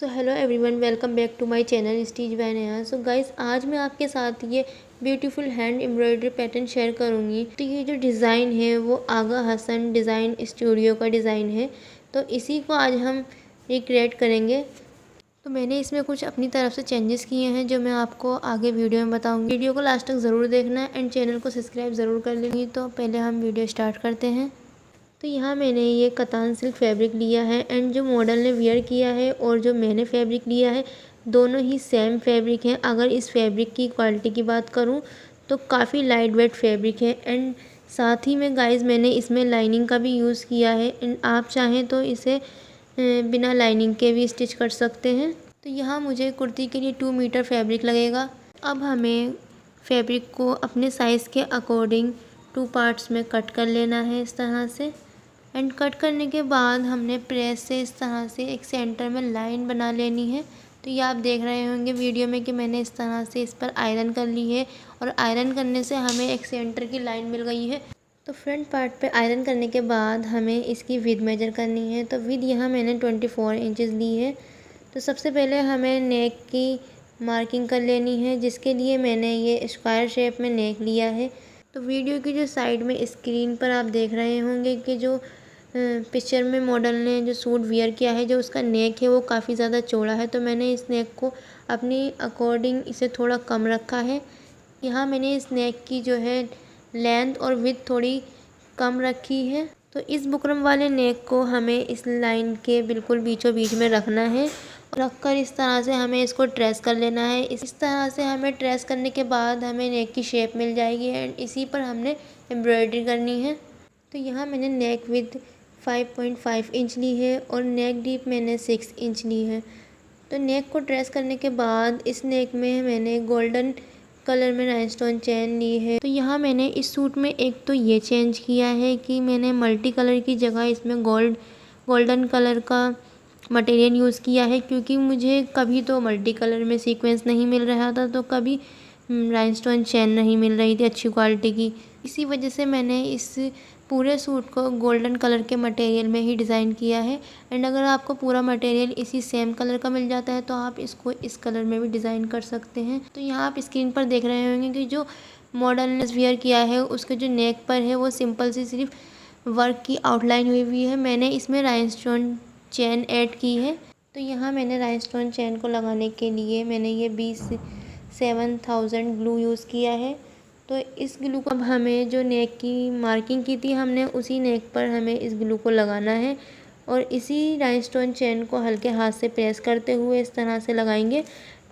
So hello everyone, welcome back to my channel stitch by Neha. So guys, आज मैं आपके साथ ये beautiful hand embroidery pattern share करूँगी। तो ये जो डिज़ाइन है वो आगा हसन डिज़ाइन स्टूडियो का डिज़ाइन है। तो इसी को आज हम रिक्रिएट करेंगे। तो मैंने इसमें कुछ अपनी तरफ से चेंजेस किए हैं जो मैं आपको आगे वीडियो में बताऊँगी। वीडियो को लास्ट तक ज़रूर देखना है एंड चैनल को सब्सक्राइब ज़रूर कर लेंगी। तो पहले हम वीडियो स्टार्ट करते हैं। तो यहाँ मैंने ये कतान सिल्क फैब्रिक लिया है एंड जो मॉडल ने वियर किया है और जो मैंने फैब्रिक लिया है दोनों ही सेम फैब्रिक हैं। अगर इस फैब्रिक की क्वालिटी की बात करूँ तो काफ़ी लाइट वेट फैब्रिक है एंड साथ ही में गाइस मैंने इसमें लाइनिंग का भी यूज़ किया है एंड आप चाहें तो इसे बिना लाइनिंग के भी स्टिच कर सकते हैं। तो यहाँ मुझे कुर्ती के लिए 2 मीटर फैब्रिक लगेगा। अब हमें फैब्रिक को अपने साइज़ के अकॉर्डिंग 2 पार्ट्स में कट कर लेना है इस तरह से। एंड कट करने के बाद हमने प्रेस से इस तरह से एक सेंटर में लाइन बना लेनी है। तो ये आप देख रहे होंगे वीडियो में कि मैंने इस तरह से इस पर आयरन कर ली है और आयरन करने से हमें एक सेंटर की लाइन मिल गई है। तो फ्रंट पार्ट पे आयरन करने के बाद हमें इसकी विड मेजर करनी है। तो विड यहाँ मैंने 24 इंचेस ली है। तो सबसे पहले हमें नेक की मार्किंग कर लेनी है, जिसके लिए मैंने ये स्क्वायर शेप में नेक लिया है। तो वीडियो की जो साइड में स्क्रीन पर आप देख रहे होंगे कि जो पिक्चर में मॉडल ने जो सूट वियर किया है, जो उसका नेक है वो काफ़ी ज़्यादा चौड़ा है। तो मैंने इस नेक को अपनी अकॉर्डिंग इसे थोड़ा कम रखा है। यहाँ मैंने इस नेक की जो है लेंथ और विड्थ थोड़ी कम रखी है। तो इस बुकरम वाले नेक को हमें इस लाइन के बिल्कुल बीचों बीच में रखना है। रख कर इस तरह से हमें इसको ट्रेस कर लेना है। इस तरह से हमें ट्रेस करने के बाद हमें नेक की शेप मिल जाएगी एंड इसी पर हमने एम्ब्रॉयडरी करनी है। तो यहाँ मैंने नेक विथ 5.5 इंच ली है और नेक डीप मैंने 6 इंच ली है। तो नेक को ट्रेस करने के बाद इस नेक में मैंने गोल्डन कलर में राइनस्टोन चेन ली है। तो यहाँ मैंने इस सूट में एक तो ये चेंज किया है कि मैंने मल्टी कलर की जगह इसमें गोल्डन कलर का मटेरियल यूज़ किया है, क्योंकि मुझे कभी तो मल्टी कलर में सीक्वेंस नहीं मिल रहा था तो कभी राइनस्टोन चेन नहीं मिल रही थी अच्छी क्वालिटी की। इसी वजह से मैंने इस पूरे सूट को गोल्डन कलर के मटेरियल में ही डिज़ाइन किया है। एंड अगर आपको पूरा मटेरियल इसी सेम कलर का मिल जाता है तो आप इसको इस कलर में भी डिज़ाइन कर सकते हैं। तो यहाँ आप स्क्रीन पर देख रहे होंगे कि जो मॉडल ने वियर किया है उसके जो नेक पर है वो सिंपल सी सिर्फ वर्क की आउटलाइन हुई है। मैंने इसमें राइनस्टोन चेन ऐड की है। तो यहाँ मैंने राइनस्टोन चेन को लगाने के लिए मैंने ये 27,000 ग्लू यूज़ किया है। तो इस ग्लू को अब हमें जो नेक की मार्किंग की थी हमने उसी नेक पर हमें इस ग्लू को लगाना है और इसी राइनस्टोन चेन को हल्के हाथ से प्रेस करते हुए इस तरह से लगाएंगे।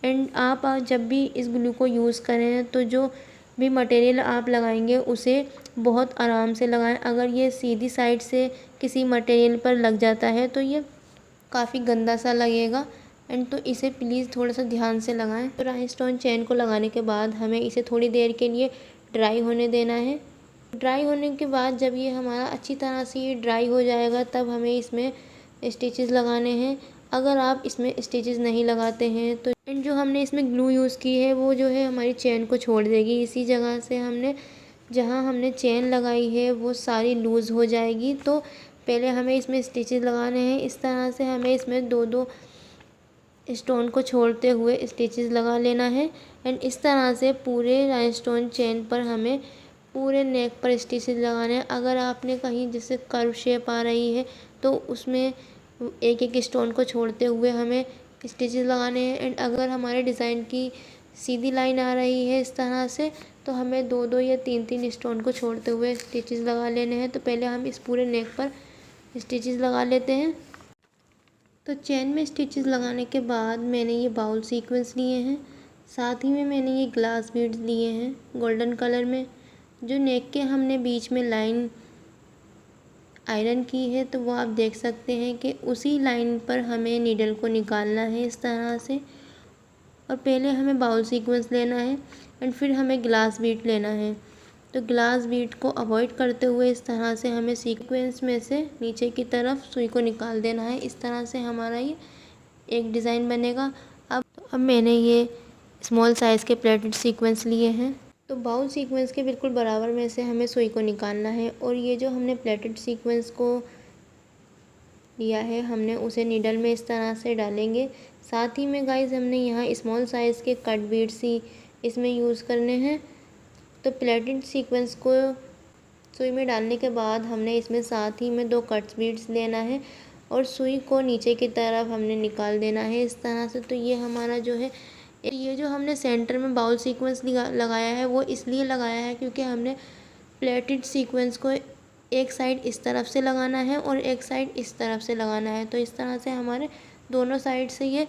एंड आप जब भी इस ग्लू को यूज़ करें तो जो भी मटेरियल आप लगाएंगे उसे बहुत आराम से लगाएं। अगर ये सीधी साइड से किसी मटेरियल पर लग जाता है तो ये काफ़ी गंदा सा लगेगा एंड तो इसे प्लीज़ थोड़ा सा ध्यान से लगाएं। तो राइनस्टोन चेन को लगाने के बाद हमें इसे थोड़ी देर के लिए ड्राई होने देना है। ड्राई होने के बाद जब ये हमारा अच्छी तरह से ये ड्राई हो जाएगा तब हमें इसमें स्टिचेस लगाने हैं। अगर आप इसमें स्टिचेस नहीं लगाते हैं तो एंड जो हमने इसमें ग्लू यूज़ की है वो जो है हमारी चेन को छोड़ देगी। इसी जगह से हमने जहाँ हमने चेन लगाई है वो सारी लूज़ हो जाएगी। तो पहले हमें इसमें स्टिचेस लगाने हैं। इस तरह से हमें इसमें 2-2 स्टोन को छोड़ते हुए स्टिचेस लगा लेना है एंड इस तरह से पूरे राइनस्टोन चेन पर हमें पूरे नेक पर स्टिचेस लगाने हैं। अगर आपने कहीं जैसे कर्व शेप आ रही है तो उसमें एक एक स्टोन को छोड़ते हुए हमें स्टिचेस लगाने हैं। एंड अगर हमारे डिज़ाइन की सीधी लाइन आ रही है इस तरह से तो हमें 2-2 या 3-3 स्टोन को छोड़ते हुए स्टिचेस लगा लेने हैं। तो पहले हम इस पूरे नेक पर स्टिचेस लगा लेते हैं। तो चेन में स्टिचेस लगाने के बाद मैंने ये बाउल सीक्वेंस लिए हैं, साथ ही में मैंने ये ग्लास बीड्स लिए हैं गोल्डन कलर में। जो नेक के हमने बीच में लाइन आयरन की है तो वो आप देख सकते हैं कि उसी लाइन पर हमें नीडल को निकालना है इस तरह से। और पहले हमें बाउल सीक्वेंस लेना है एंड फिर हमें ग्लास बीड लेना है। तो ग्लास बीड को अवॉइड करते हुए इस तरह से हमें सीक्वेंस में से नीचे की तरफ सुई को निकाल देना है। इस तरह से हमारा ये एक डिज़ाइन बनेगा। अब मैंने ये स्मॉल साइज़ के प्लेटेड सीक्वेंस लिए हैं। तो बाउल सीक्वेंस के बिल्कुल बराबर में से हमें सुई को निकालना है और ये जो हमने प्लेटेड सीक्वेंस को लिया है हमने उसे नीडल में इस तरह से डालेंगे। साथ ही में गाइस हमने यहाँ स्मॉल साइज़ के कट बीड्स ही इसमें यूज़ करने हैं। तो प्लेटेड सीक्वेंस को सुई में डालने के बाद हमने इसमें साथ ही में 2 कट बीड्स लेना है और सुई को नीचे की तरफ हमने निकाल देना है इस तरह से। तो ये हमारा जो है, ये जो हमने सेंटर में बाउल सीक्वेंस लगाया है वो इसलिए लगाया है क्योंकि हमने प्लेटेड सीक्वेंस को एक साइड इस तरफ से लगाना है और एक साइड इस तरफ से लगाना है। तो इस तरह से हमारे दोनों साइड से ये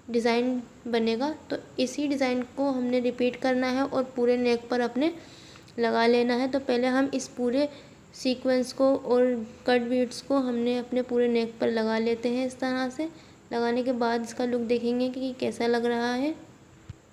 डिज़ाइन बनेगा। तो इसी डिज़ाइन को हमने रिपीट करना है और पूरे नेक पर अपने लगा लेना है। तो पहले हम इस पूरे सीक्वेंस को और कट बीड्स को हमने अपने पूरे नेक पर लगा लेते हैं इस तरह से। लगाने के बाद इसका लुक देखेंगे कि कैसा लग रहा है।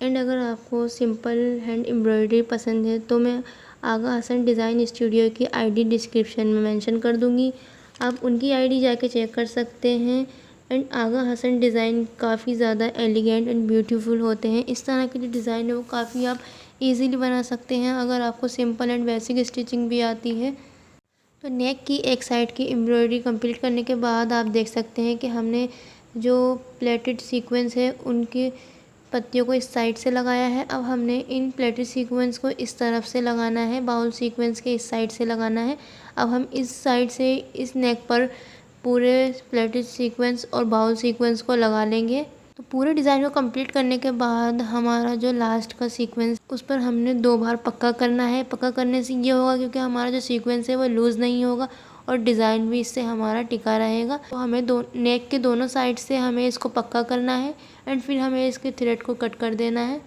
एंड अगर आपको सिंपल हैंड एम्ब्रॉयडरी पसंद है तो मैं आगा हसन डिज़ाइन स्टूडियो की आईडी डिस्क्रिप्शन में मेंशन कर दूंगी, आप उनकी आईडी जाके चेक कर सकते हैं। एंड आगा हसन डिज़ाइन काफ़ी ज़्यादा एलिगेंट एंड ब्यूटीफुल होते हैं। इस तरह के जो डिज़ाइन है वो काफ़ी आप इजीली बना सकते हैं अगर आपको सिंपल एंड बेसिक स्टिचिंग भी आती है। तो नेक की एक साइड की एम्ब्रॉयडरी कंप्लीट करने के बाद आप देख सकते हैं कि हमने जो प्लेटेड सीक्वेंस है उनकी पत्तियों को इस साइड से लगाया है। अब हमने इन प्लेटेड सीक्वेंस को इस तरफ से लगाना है, बाउल सीक्वेंस के इस साइड से लगाना है। अब हम इस साइड से इस नेक पर पूरे प्लेटेड सीक्वेंस और बाउल सीक्वेंस को लगा लेंगे। तो पूरे डिज़ाइन को कंप्लीट करने के बाद हमारा जो लास्ट का सीक्वेंस उस पर हमने 2 बार पक्का करना है। पक्का करने से ये होगा क्योंकि हमारा जो सीक्वेंस है वो लूज़ नहीं होगा और डिज़ाइन भी इससे हमारा टिका रहेगा। तो हमें नेक के दोनों साइड से हमें इसको पक्का करना है एंड फिर हमें इसके थ्रेड को कट कर देना है।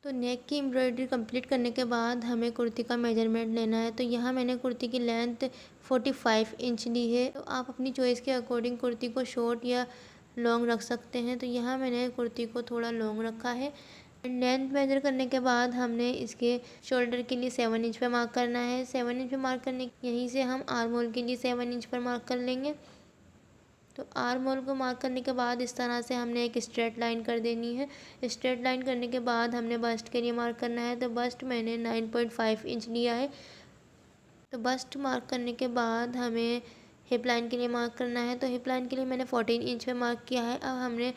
तो नेक की एम्ब्रॉयडरी कंप्लीट करने के बाद हमें कुर्ती का मेजरमेंट लेना है। तो यहाँ मैंने कुर्ती की लेंथ 45 इंच ली है। तो आप अपनी चॉइस के अकॉर्डिंग कुर्ती को शॉर्ट या लॉन्ग रख सकते हैं। तो यहाँ मैंने कुर्ती को थोड़ा लॉन्ग रखा है। लेंथ मेजर करने के बाद हमने इसके शोल्डर के लिए 7 इंच पे मार्क करना है। 7 इंच पे मार्क करने यहीं से हम आर्म होल के लिए 7 इंच पर मार्क कर लेंगे। तो आर्म होल को मार्क करने के बाद इस तरह से हमने एक स्ट्रेट लाइन कर देनी है। स्ट्रेट लाइन करने के बाद हमने बस्ट के लिए मार्क करना है। तो बस्ट मैंने 9.5 इंच लिया है। तो बस्ट मार्क करने के बाद हमें हिप लाइन के लिए मार्क करना है। तो हिप लाइन के लिए मैंने 14 इंच पे मार्क किया है। अब हमने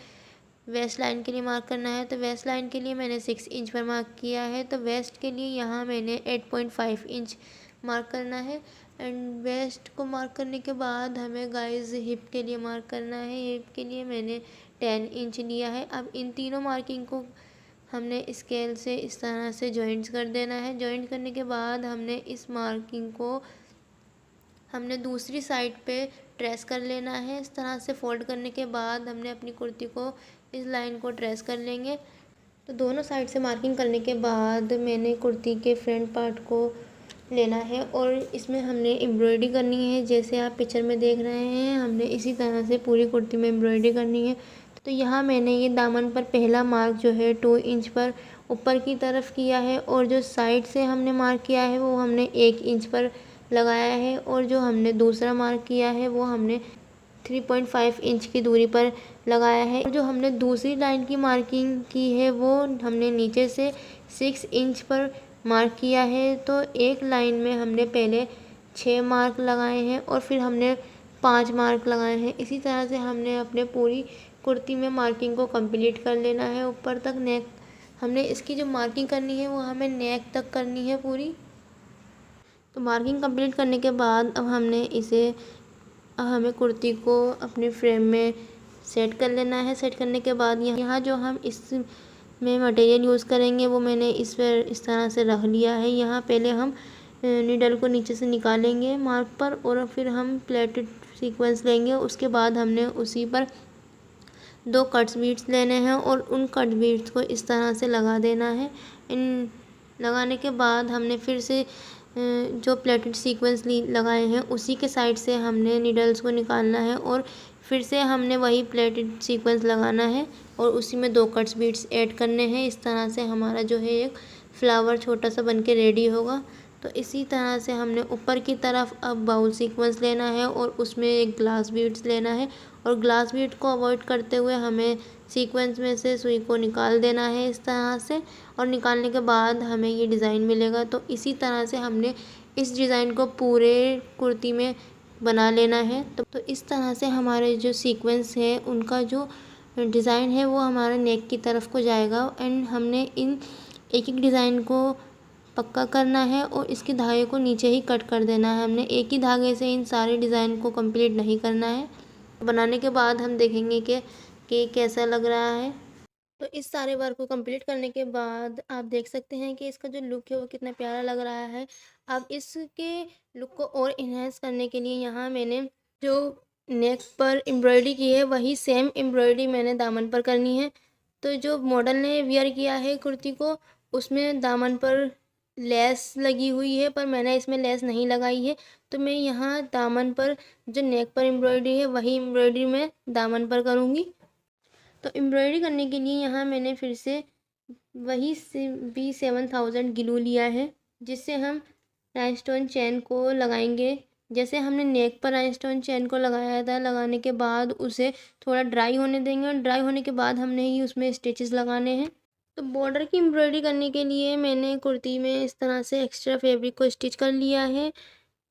वेस्ट लाइन के लिए मार्क करना है। तो वेस्ट लाइन के लिए मैंने 6 इंच पर मार्क किया है। तो वेस्ट के लिए यहाँ मैंने 8.5 इंच मार्क करना है। एंड वेस्ट को मार्क करने के बाद हमें गाइस हिप के लिए मार्क करना है। हिप के लिए मैंने 10 इंच लिया है। अब इन तीनों मार्किंग को हमने स्केल से इस तरह से जॉइंट्स कर देना है। जॉइंट करने के बाद हमने इस मार्किंग को हमने दूसरी साइड पे ट्रेस कर लेना है। इस तरह से फोल्ड करने के बाद हमने अपनी कुर्ती को इस लाइन को ट्रेस कर लेंगे। तो दोनों साइड से मार्किंग करने के बाद मैंने कुर्ती के फ्रंट पार्ट को लेना है और इसमें हमने एम्ब्रॉयडरी करनी है। जैसे आप पिक्चर में देख रहे हैं हमने इसी तरह से पूरी कुर्ती में एम्ब्रॉयडरी करनी है। तो यहाँ मैंने ये दामन पर पहला मार्क जो है 2 इंच पर ऊपर की तरफ किया है और जो साइड से हमने मार्क किया है वो हमने 1 इंच पर लगाया है और जो हमने दूसरा मार्क किया है वो हमने 3.5 इंच की दूरी पर लगाया है। और जो हमने दूसरी लाइन की मार्किंग की है वो हमने नीचे से 6 इंच पर मार्क किया है। तो एक लाइन में हमने पहले 6 मार्क लगाए हैं और फिर हमने 5 मार्क लगाए हैं। इसी तरह से हमने अपने पूरी कुर्ती में मार्किंग को कंप्लीट कर लेना है ऊपर तक। नेक हमने इसकी जो मार्किंग करनी है वो हमें नेक तक करनी है पूरी। तो मार्किंग कंप्लीट करने के बाद अब हमें कुर्ती को अपने फ्रेम में सेट कर लेना है। सेट करने के बाद यहाँ जो हम इसमें मटेरियल यूज़ करेंगे वो मैंने इस पर इस तरह से रख लिया है। यहाँ पहले हम नीडल को नीचे से निकालेंगे मार्क पर और फिर हम प्लेटेड सीक्वेंस लेंगे। उसके बाद हमने उसी पर 2 कट्स बीट्स लेने हैं और उन कट बीट्स को इस तरह से लगा देना है। इन लगाने के बाद हमने फिर से जो प्लेटेड सीक्वेंस लगाए हैं उसी के साइड से हमने नीडल्स को निकालना है और फिर से हमने वही प्लेटेड सीक्वेंस लगाना है और उसी में 2 कट्स बीट्स ऐड करने हैं। इस तरह से हमारा जो है एक फ्लावर छोटा सा बनके रेडी होगा। तो इसी तरह से हमने ऊपर की तरफ अब बाउल सीक्वेंस लेना है और उसमें एक ग्लास बीड्स लेना है और ग्लास बीड को अवॉइड करते हुए हमें सीक्वेंस में से सुई को निकाल देना है इस तरह से। और निकालने के बाद हमें ये डिज़ाइन मिलेगा। तो इसी तरह से हमने इस डिज़ाइन को पूरे कुर्ती में बना लेना है। तो इस तरह से हमारे जो सीक्वेंस है उनका जो डिज़ाइन है वो हमारा नेक की तरफ को जाएगा। एंड हमने इन एक एक डिज़ाइन को पक्का करना है और इसके धागे को नीचे ही कट कर देना है। हमने एक ही धागे से इन सारे डिज़ाइन को कंप्लीट नहीं करना है। बनाने के बाद हम देखेंगे कि कैसा लग रहा है। तो इस सारे वर्क को कंप्लीट करने के बाद आप देख सकते हैं कि इसका जो लुक है वो कितना प्यारा लग रहा है। अब इसके लुक को और इन्हेंस करने के लिए यहाँ मैंने जो नेक पर एम्ब्रॉयडरी की है वही सेम एम्ब्रॉयडरी मैंने दामन पर करनी है। तो जो मॉडल ने वियर किया है कुर्ती को, उसमें दामन पर लेस लगी हुई है, पर मैंने इसमें लेस नहीं लगाई है। तो मैं यहाँ दामन पर जो नेक पर एम्ब्रॉयडरी है वही एम्ब्रॉयडरी मैं दामन पर करूँगी। तो एम्ब्रॉयडरी करने के लिए यहाँ मैंने फिर से वही B7000 ग्लू लिया है, जिससे हम राइनस्टोन चेन को लगाएंगे। जैसे हमने नेक पर राइनस्टोन चेन को लगाया था, लगाने के बाद उसे थोड़ा ड्राई होने देंगे और ड्राई होने के बाद हमने ही उसमें स्टिचेस लगाने हैं। तो बॉर्डर की एम्ब्रॉयडरी करने के लिए मैंने कुर्ती में इस तरह से एक्स्ट्रा फैब्रिक को स्टिच कर लिया है।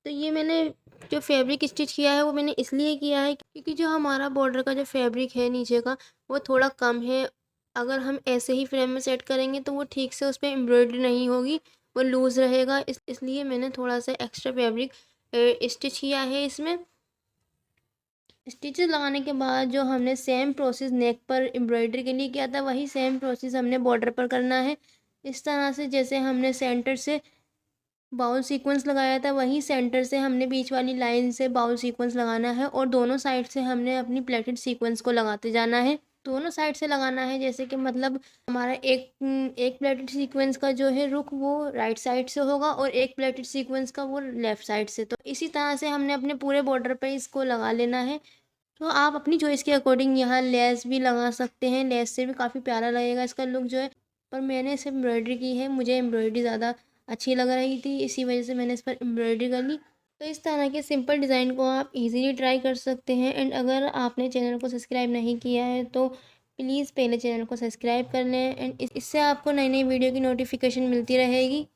तो ये मैंने जो फैब्रिक स्टिच किया है वो मैंने इसलिए किया है क्योंकि जो हमारा बॉर्डर का जो फैब्रिक है नीचे का वो थोड़ा कम है। अगर हम ऐसे ही फ्रेम में सेट करेंगे तो वो ठीक से उस पर एम्ब्रॉयडरी नहीं होगी, वो लूज़ रहेगा। इसलिए मैंने थोड़ा सा एक्स्ट्रा फैब्रिक स्टिच किया है इसमें। स्टिचेस लगाने के बाद जो हमने सेम प्रोसेस नेक पर एम्ब्रॉयडरी के लिए किया था वही सेम प्रोसेस हमने बॉर्डर पर करना है। इस तरह से जैसे हमने सेंटर से बाउल सीक्वेंस लगाया था वही सेंटर से हमने बीच वाली लाइन से बाउल सीक्वेंस लगाना है और दोनों साइड से हमने अपनी प्लेटेड सीक्वेंस को लगाते जाना है। दोनों साइड से लगाना है, जैसे कि मतलब हमारा एक प्लेटेड सीक्वेंस का जो है रुख वो राइट साइड से होगा और एक प्लेटेड सीक्वेंस का वो लेफ़्ट साइड से। तो इसी तरह से हमने अपने पूरे बॉर्डर पर इसको लगा लेना है। तो आप अपनी चॉइस के अकॉर्डिंग यहाँ लेस भी लगा सकते हैं, लेस से भी काफ़ी प्यारा लगेगा इसका लुक जो है। पर मैंने इसे एम्ब्रॉयडरी की है, मुझे एम्ब्रॉयडरी ज़्यादा अच्छी लग रही थी, इसी वजह से मैंने इस पर एम्ब्रॉयडरी कर ली। तो इस तरह के सिंपल डिज़ाइन को आप इजीली ट्राई कर सकते हैं। एंड अगर आपने चैनल को सब्सक्राइब नहीं किया है तो प्लीज़ पहले चैनल को सब्सक्राइब कर लें एंड इससे आपको नई नई वीडियो की नोटिफिकेशन मिलती रहेगी।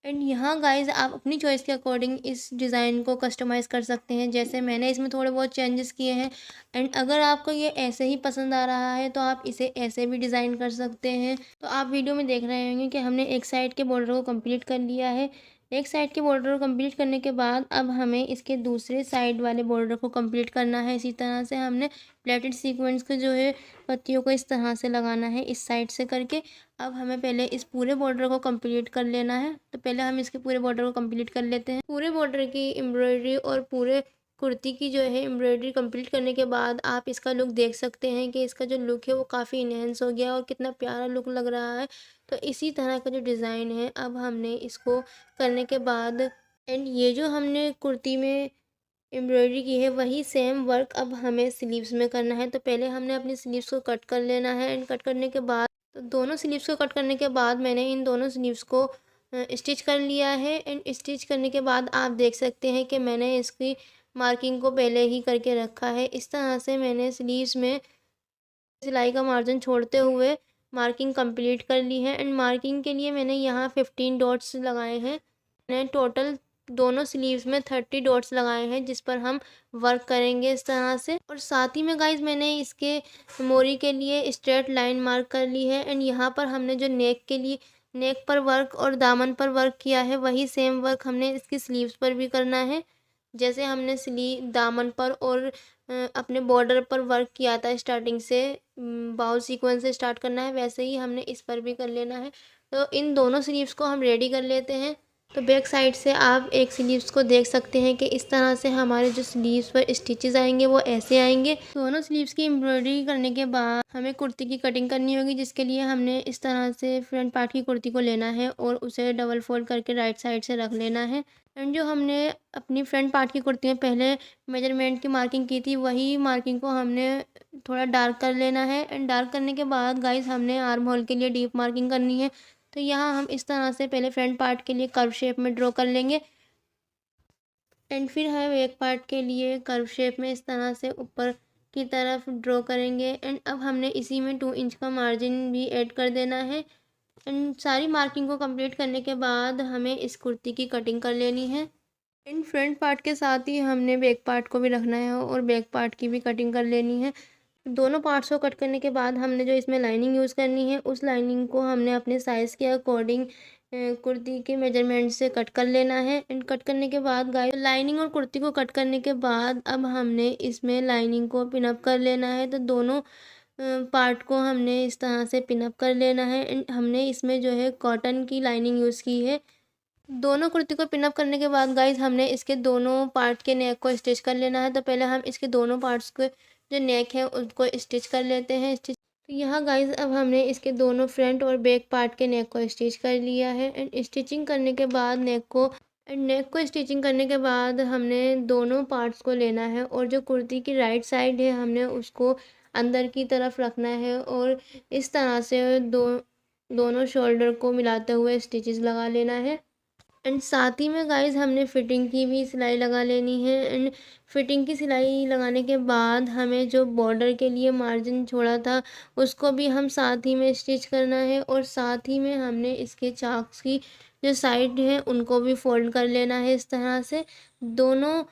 एंड यहाँ गाइस आप अपनी चॉइस के अकॉर्डिंग इस डिज़ाइन को कस्टमाइज़ कर सकते हैं, जैसे मैंने इसमें थोड़े बहुत चेंजेस किए हैं। एंड अगर आपको ये ऐसे ही पसंद आ रहा है तो आप इसे ऐसे भी डिज़ाइन कर सकते हैं। तो आप वीडियो में देख रहे होंगे कि हमने एक साइड के बॉर्डर को कंप्लीट कर लिया है। एक साइड के बॉर्डर को कंप्लीट करने के बाद अब हमें इसके दूसरे साइड वाले बॉर्डर को कंप्लीट करना है। इसी तरह से हमने प्लेटेड सीक्वेंस को जो है पत्तियों को इस तरह से लगाना है इस साइड से करके। अब हमें पहले इस पूरे बॉर्डर को कंप्लीट कर लेना है। तो पहले हम इसके पूरे बॉर्डर को कंप्लीट कर लेते हैं। पूरे बॉर्डर की एम्ब्रॉयडरी और पूरे कुर्ती की जो है एम्ब्रॉयडरी कंप्लीट करने के बाद आप इसका लुक देख सकते हैं कि इसका जो लुक है वो काफ़ी इन्हेंस हो गया और कितना प्यारा लुक लग रहा है। तो इसी तरह का जो डिज़ाइन है अब हमने इसको करने के बाद एंड ये जो हमने कुर्ती में एम्ब्रॉयडरी की है वही सेम वर्क अब हमें स्लीव्स में करना है। तो पहले हमने अपनी स्लीव्स को कट कर लेना है एंड कट करने के बाद तो दोनों स्लीव्स को कट करने के बाद मैंने इन दोनों स्लीव्स को स्टिच कर लिया है। एंड स्टिच करने के बाद आप देख सकते हैं कि मैंने इसकी मार्किंग को पहले ही करके रखा है। इस तरह से मैंने स्लीव्स में सिलाई का मार्जिन छोड़ते हुए मार्किंग कंप्लीट कर ली है। एंड मार्किंग के लिए मैंने यहाँ 15 डॉट्स लगाए हैं। मैंने टोटल दोनों स्लीव्स में 30 डॉट्स लगाए हैं जिस पर हम वर्क करेंगे इस तरह से। और साथ ही में गाइज मैंने इसके मोरी के लिए स्ट्रेट लाइन मार्क कर ली है। एंड यहाँ पर हमने जो नेक के लिए नेक पर वर्क और दामन पर वर्क किया है वही सेम वर्क हमने इसकी स्लीव्स पर भी करना है। जैसे हमने दामन पर और अपने बॉर्डर पर वर्क किया था स्टार्टिंग से, बाउल सीक्वेंस से स्टार्ट करना है, वैसे ही हमने इस पर भी कर लेना है। तो इन दोनों स्लीव्स को हम रेडी कर लेते हैं। तो बैक साइड से आप एक स्लीव्स को देख सकते हैं कि इस तरह से हमारे जो स्लीव्स पर स्टिचेस आएंगे वो ऐसे आएंगे। दोनों स्लीव्स की एम्ब्रॉयडरी करने के बाद हमें कुर्ती की कटिंग करनी होगी, जिसके लिए हमने इस तरह से फ्रंट पार्ट की कुर्ती को लेना है और उसे डबल फोल्ड करके राइट साइड से रख लेना है। एंड जो हमने अपनी फ्रंट पार्ट की कुर्ती में पहले मेजरमेंट की मार्किंग की थी वही मार्किंग को हमने थोड़ा डार्क कर लेना है। एंड डार्क करने के बाद गाइस हमने आर्म होल के लिए डीप मार्किंग करनी है। तो यहाँ हम इस तरह से पहले फ्रंट पार्ट के लिए कर्व शेप में ड्रॉ कर लेंगे एंड फिर हम एक पार्ट के लिए कर्व शेप में इस तरह से ऊपर की तरफ ड्रॉ करेंगे। एंड अब हमने इसी में 2 इंच का मार्जिन भी ऐड कर देना है। एंड सारी मार्किंग को कंप्लीट करने के बाद हमें इस कुर्ती की कटिंग कर लेनी है। इन फ्रंट पार्ट के साथ ही हमने बैक पार्ट को भी रखना है और बैक पार्ट की भी कटिंग कर लेनी है। दोनों पार्ट्स को कट करने के बाद हमने जो इसमें लाइनिंग यूज़ करनी है, उस लाइनिंग को हमने अपने साइज़ के अकॉर्डिंग कुर्ती के मेजरमेंट से कट कर लेना है। एंड कट करने के बाद गाइस लाइनिंग और कुर्ती को कट करने के बाद अब हमने इसमें लाइनिंग को पिन अप कर लेना है। तो दोनों पार्ट को हमने इस तरह से पिन अप कर लेना है। एंड हमने इसमें जो है कॉटन की लाइनिंग यूज़ की है। दोनों कुर्ती को पिन अप करने के बाद गाइस हमने इसके दोनों पार्ट के नेक को स्टिच कर लेना है। तो पहले हम इसके दोनों पार्ट्स को जो नेक है उसको स्टिच कर लेते हैं। तो यहाँ गाइस अब हमने इसके दोनों फ्रंट और बैक पार्ट के नेक को स्टिच कर लिया है। एंड स्टिचिंग करने के बाद नेक को स्टिचिंग करने के बाद हमने दोनों पार्ट्स को लेना है और जो कुर्ती की राइट साइड है हमने उसको अंदर की तरफ रखना है और इस तरह से दोनों शोल्डर को मिलाते हुए स्टिचेस लगा लेना है। एंड साथ ही में गाइस हमने फिटिंग की भी सिलाई लगा लेनी है। एंड फिटिंग की सिलाई लगाने के बाद हमें जो बॉर्डर के लिए मार्जिन छोड़ा था उसको भी हम साथ ही में स्टिच करना है और साथ ही में हमने इसके चाक्स की जो साइड है उनको भी फोल्ड कर लेना है। इस तरह से दोनों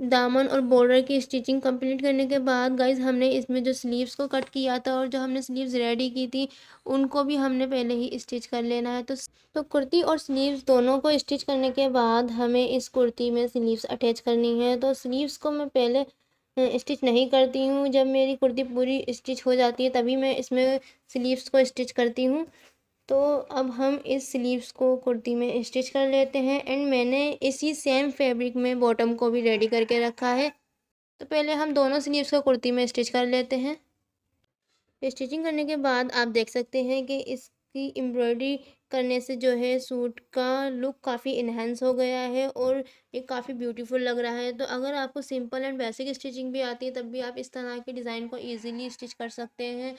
दामन और बॉर्डर की स्टिचिंग कंप्लीट करने के बाद गाइस हमने इसमें जो स्लीव्स को कट किया था और जो हमने स्लीव्स रेडी की थी उनको भी हमने पहले ही स्टिच कर लेना है। तो कुर्ती और स्लीव्स दोनों को स्टिच करने के बाद हमें इस कुर्ती में स्लीव्स अटैच करनी है। तो स्लीव्स को मैं पहले स्टिच नहीं करती हूँ, जब मेरी कुर्ती पूरी स्टिच हो जाती है तभी मैं इसमें स्लीव्स को स्टिच करती हूँ। तो अब हम इस स्लीव्स को कुर्ती में स्टिच कर लेते हैं। एंड मैंने इसी सेम फैब्रिक में बॉटम को भी रेडी करके रखा है। तो पहले हम दोनों स्लीव्स को कुर्ती में स्टिच कर लेते हैं। स्टिचिंग करने के बाद आप देख सकते हैं कि इसकी एम्ब्रॉयडरी करने से जो है सूट का लुक काफ़ी इन्हेंस हो गया है और ये काफ़ी ब्यूटीफुल लग रहा है। तो अगर आपको सिंपल एंड बेसिक स्टिचिंग भी आती है तब भी आप इस तरह के डिज़ाइन को ईजिली स्टिच कर सकते हैं।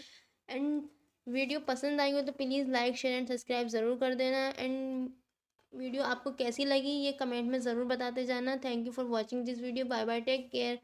एंड वीडियो पसंद आई हो तो please like share and subscribe ज़रूर कर देना। एंड वीडियो आपको कैसी लगी ये कमेंट में ज़रूर बताते जाना। Thank you for watching this video. Bye bye, take care.